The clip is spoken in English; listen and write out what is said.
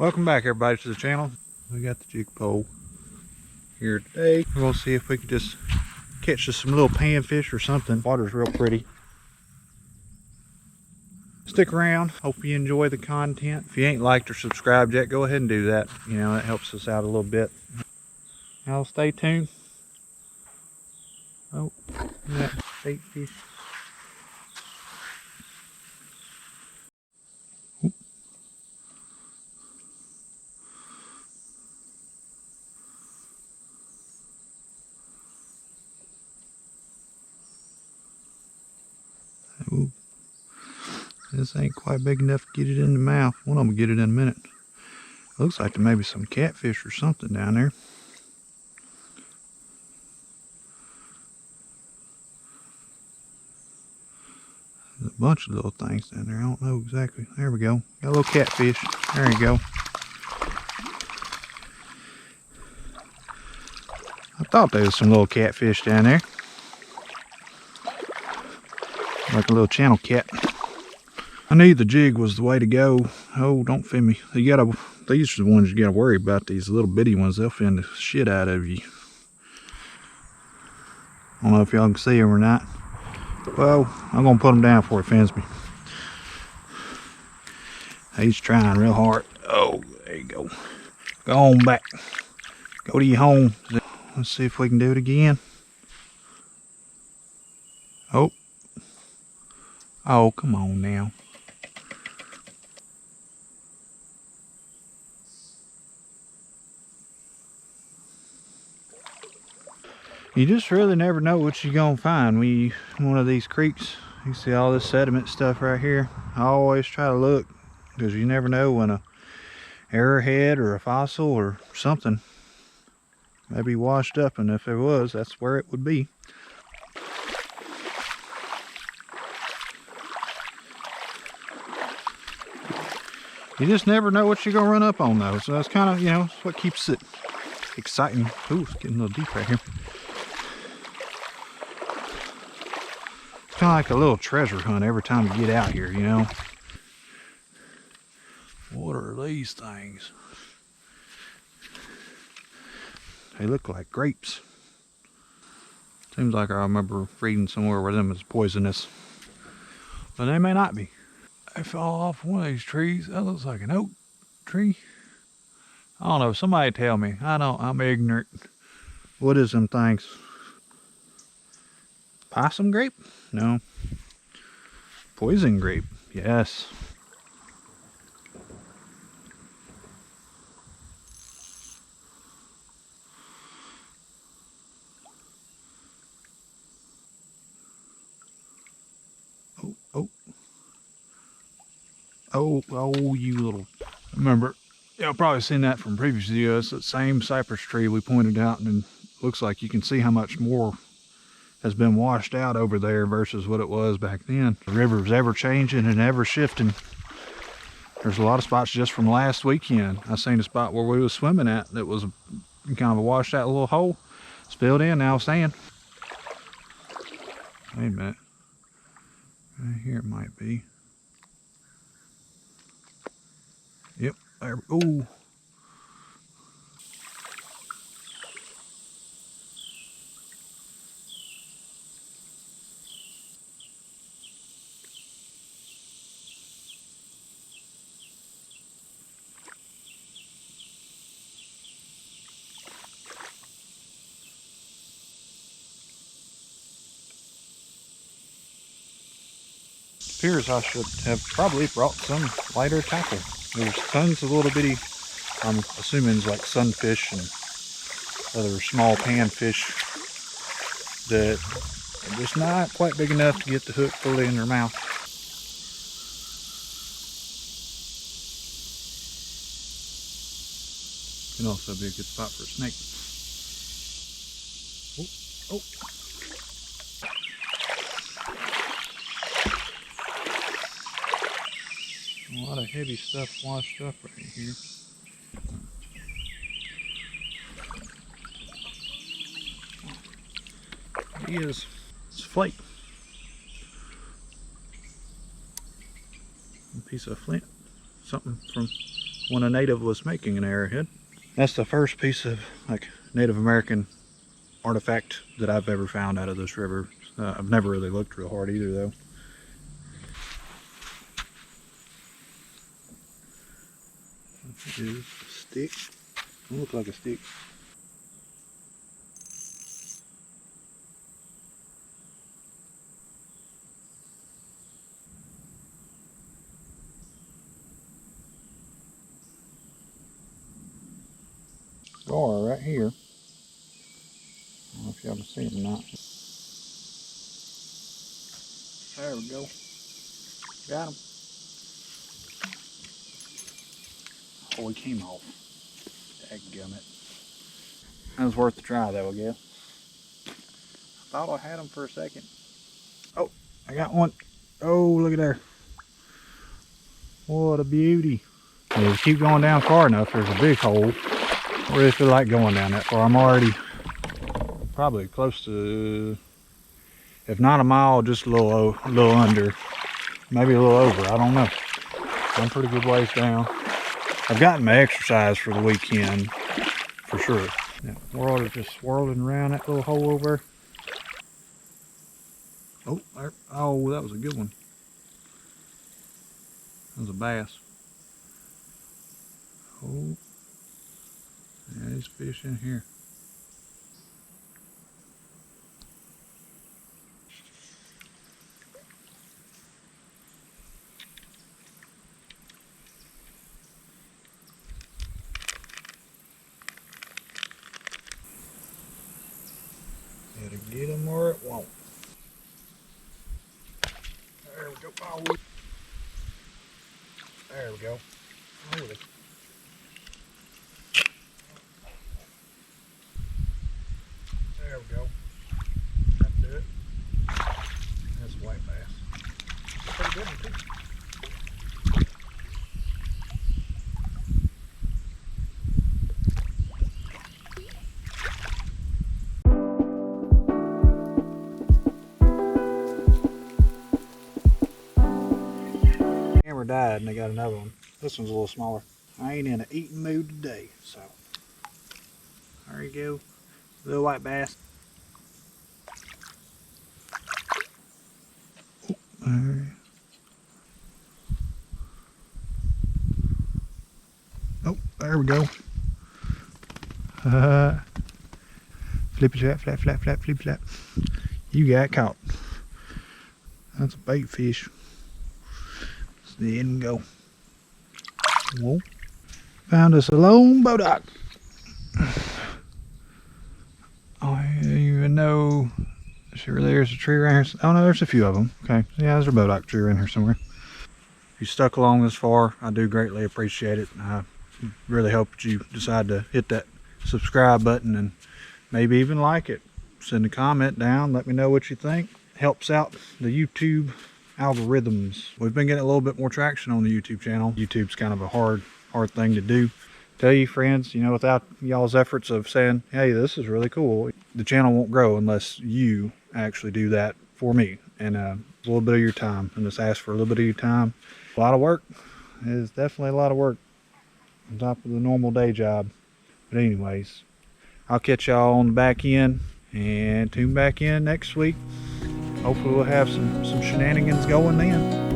Welcome back everybody to the channel. We got the jig pole here today. We're gonna see if we can just catch us some little panfish or something. Water's real pretty. Stick around. Hope you enjoy the content. If you ain't liked or subscribed yet, go ahead and do that. You know, that helps us out a little bit. Now stay tuned. Oh, that bait fish. Ooh. This ain't quite big enough to get it in the mouth. One of them will get it in a minute. Looks like there may be some catfish or something down there. There's a bunch of little things down there. I don't know exactly. There we go. Got a little catfish. There you go. I thought there was some little catfish down there. Like a little channel cat. I knew the jig was the way to go. Oh, don't fin me. These are the ones you gotta worry about. These little bitty ones, they'll fin the shit out of you. I don't know if y'all can see them or not. Well, I'm gonna put them down before it fins me. He's trying real hard. Oh, there you go. Go on back. Go to your home. Let's see if we can do it again. Oh. Oh, come on now. You just really never know what you're gonna find when you one of these creeks. You see all this sediment stuff right here. I always try to look because you never know when a arrowhead or a fossil or something may be washed up, and if it was, that's where it would be. You just never know what you're gonna run up on though, so that's kind of, you know, what keeps it exciting. Ooh, it's getting a little deep right here. It's kind of like a little treasure hunt every time you get out here, you know. What are these things? They look like grapes. Seems like I remember reading somewhere where them is poisonous, but they may not be. They fall off one of these trees. That looks like an oak tree. I don't know. Somebody tell me. I'm ignorant. What is them things? Possum grape? No. Poison grape. Yes. Oh, you little. Remember, y'all probably seen that from previous videos. That same cypress tree we pointed out, and it looks like you can see how much more has been washed out over there versus what it was back then. The river's ever changing and ever shifting. There's a lot of spots just from last weekend. I seen a spot where we was swimming at that was kind of a washed out little hole. Spilled in, now sand. Wait a minute. Right here it might be. Yep, there. Ooh. Appears I should have probably brought some lighter tackle. There's tons of little bitty, I'm assuming it's like sunfish and other small panfish that are just not quite big enough to get the hook fully in their mouth. Can also be a good spot for a snake. Oh, oh. A lot of heavy stuff washed up right here. He is. It's a flake. A piece of flint. Something from when a native was making an arrowhead. That's the first piece of like Native American artifact that I've ever found out of this river. I've never really looked real hard either though. It is a stick. It looks like a stick. Or right here. I don't know if y'all can see it or not. There we go. Got him. Oh, he came off. Dadgummit. That was worth the try though, I guess. I thought I had him for a second. Oh, I got one. Oh, look at there. What a beauty. And if you keep going down far enough, there's a big hole. I really feel like going down that far. I'm already probably close to, if not a mile, just a little under. Maybe a little over, I don't know. I'm pretty good ways down. I've gotten my exercise for the weekend, for sure. That water just swirling around that little hole over there. Oh, there. Oh, that was a good one. That was a bass. Oh, yeah, there's fish in here. Gotta get them or it won't. There we go. Oh, there we go. Holy. There we go. That'll do it. That's a white bass. Pretty good one too. Camera died and they got another one. This one's a little smaller. I ain't in an eating mood today, so there you go. Little white bass. There. Oh, there we go. Flippy flap, flap, flap, flap, flippy flap. You got caught. That's a bait fish. So there we go. Whoa. Found us a lone bodock. Oh, I didn't even know. Sure, there's a tree around here. Oh no, there's a few of them. Okay, yeah, there's a bodock tree around here somewhere. If you stuck along this far, I do greatly appreciate it. I really hope that you decide to hit that subscribe button and maybe even like it. Send a comment down, let me know what you think. Helps out the YouTube algorithms. We've been getting a little bit more traction on the YouTube channel. YouTube's kind of a hard thing to do. Tell you friends, you know, without y'all's efforts of saying, hey, this is really cool, the channel won't grow unless you actually do that for me. And a little bit of your time, and just ask for a little bit of your time. A lot of work. It is definitely a lot of work on top of the normal day job. But anyways, I'll catch y'all on the back end and tune back in next week. Hopefully we'll have some shenanigans going then.